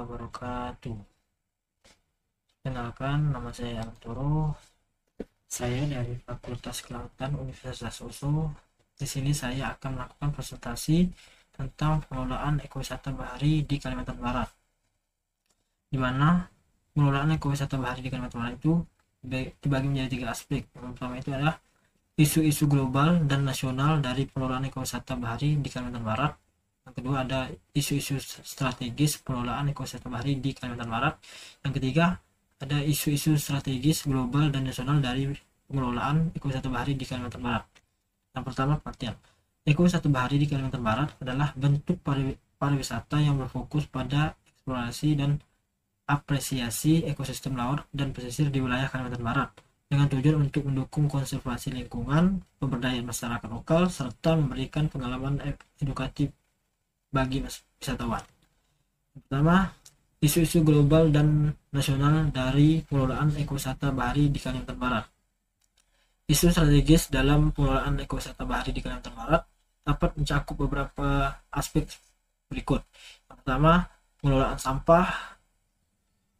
wabarakatuh. Kenalkan, nama saya Antoro. Saya dari Fakultas Kelautan Universitas USU. Di sini saya akan melakukan presentasi tentang pengelolaan ekowisata bahari di Kalimantan Barat. Di mana pengelolaan ekowisata bahari di Kalimantan Barat itu dibagi menjadi 3 aspek. Yang pertama itu adalah isu-isu global dan nasional dari pengelolaan ekowisata bahari di Kalimantan Barat. Yang kedua ada isu-isu strategis pengelolaan ekowisata bahari di Kalimantan Barat. Yang ketiga ada isu-isu strategis global dan nasional dari pengelolaan ekowisata bahari di Kalimantan Barat. Yang pertama, pengertian. Ekowisata bahari di Kalimantan Barat adalah bentuk pariwisata yang berfokus pada eksplorasi dan apresiasi ekosistem laut dan pesisir di wilayah Kalimantan Barat dengan tujuan untuk mendukung konservasi lingkungan, pemberdayaan masyarakat lokal, serta memberikan pengalaman edukatif bagi wisatawan. Pertama, isu-isu global dan nasional dari pengelolaan ekowisata bahari di Kalimantan Barat. Isu strategis dalam pengelolaan ekowisata bahari di Kalimantan Barat dapat mencakup beberapa aspek berikut. Yang pertama, pengelolaan sampah.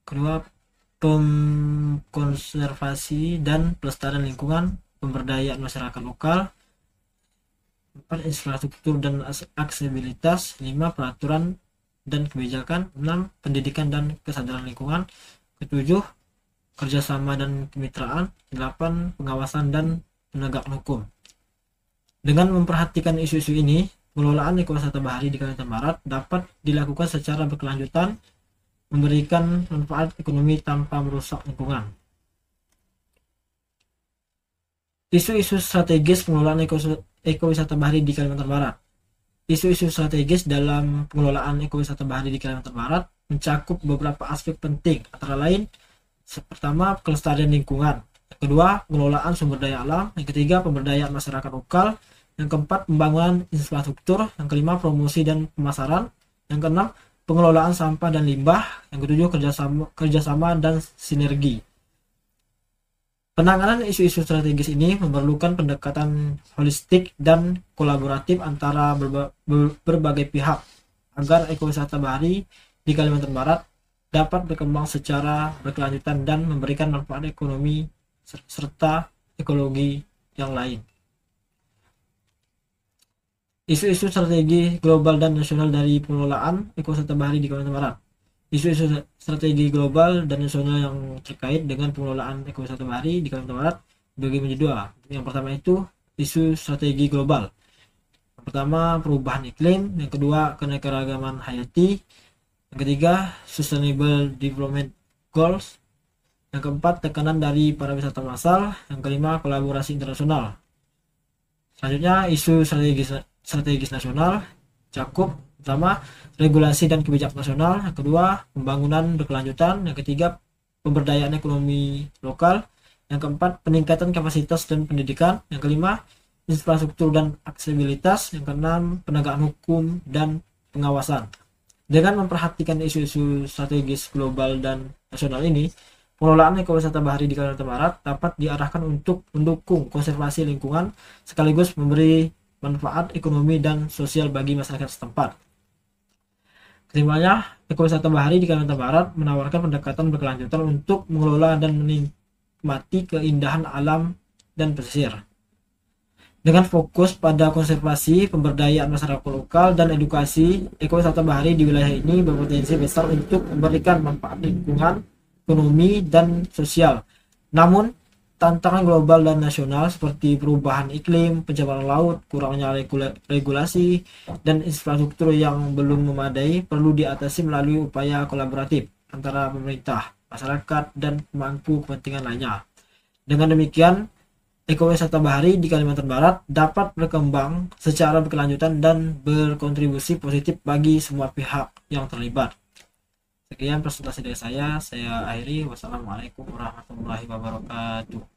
Kedua, konservasi dan pelestarian lingkungan, pemberdayaan masyarakat lokal. 4, infrastruktur dan aksesibilitas. 5, peraturan dan kebijakan. 6, pendidikan dan kesadaran lingkungan. 7, kerjasama dan kemitraan. 8, pengawasan dan penegakan hukum. Dengan memperhatikan isu-isu ini, pengelolaan ekowisata bahari di Kalimantan Barat dapat dilakukan secara berkelanjutan, memberikan manfaat ekonomi tanpa merusak lingkungan. Isu-isu strategis pengelolaan ekowisata bahari di Kalimantan Barat. Isu-isu strategis dalam pengelolaan ekowisata bahari di Kalimantan Barat mencakup beberapa aspek penting, antara lain pertama, kelestarian lingkungan. Yang kedua, pengelolaan sumber daya alam. Yang ketiga, pemberdayaan masyarakat lokal. Yang keempat, pembangunan infrastruktur. Yang kelima, promosi dan pemasaran. Yang keenam, pengelolaan sampah dan limbah. Yang ketujuh, kerjasama dan sinergi. Penanganan isu-isu strategis ini memerlukan pendekatan holistik dan kolaboratif antara berbagai pihak agar ekowisata bahari di Kalimantan Barat dapat berkembang secara berkelanjutan dan memberikan manfaat ekonomi serta ekologi yang lain. Isu-isu strategi global dan nasional dari pengelolaan ekowisata bahari di Kalimantan Barat. Isu-isu strategi global dan nasional yang terkait dengan pengelolaan ekowisata bahari di Kalimantan Barat dibagi menjadi 2. Yang pertama itu isu strategi global. Yang pertama, perubahan iklim. Yang kedua, keanekaragaman hayati. Yang ketiga, Sustainable Development Goals. Yang keempat, tekanan dari para wisatawan asal. Yang kelima, kolaborasi internasional. Selanjutnya, isu strategis nasional cakup pertama, regulasi dan kebijakan nasional. Yang kedua, pembangunan berkelanjutan. Yang ketiga, pemberdayaan ekonomi lokal. Yang keempat, peningkatan kapasitas dan pendidikan. Yang kelima, infrastruktur dan aksesibilitas. Yang keenam, penegakan hukum dan pengawasan. Dengan memperhatikan isu-isu strategis global dan nasional ini, pengelolaan ekowisata bahari di Kalimantan Barat dapat diarahkan untuk mendukung konservasi lingkungan sekaligus memberi manfaat ekonomi dan sosial bagi masyarakat setempat. Kesimpulannya, ekowisata bahari di Kalimantan Barat menawarkan pendekatan berkelanjutan untuk mengelola dan menikmati keindahan alam dan pesisir. Dengan fokus pada konservasi, pemberdayaan masyarakat lokal, dan edukasi, ekowisata bahari di wilayah ini berpotensi besar untuk memberikan manfaat lingkungan, ekonomi, dan sosial. Namun, tantangan global dan nasional seperti perubahan iklim, pencemaran laut, kurangnya regulasi, dan infrastruktur yang belum memadai perlu diatasi melalui upaya kolaboratif antara pemerintah, masyarakat, dan pemangku kepentingan lainnya. Dengan demikian, ekowisata bahari di Kalimantan Barat dapat berkembang secara berkelanjutan dan berkontribusi positif bagi semua pihak yang terlibat. Sekian presentasi dari saya akhiri. Wassalamualaikum warahmatullahi wabarakatuh.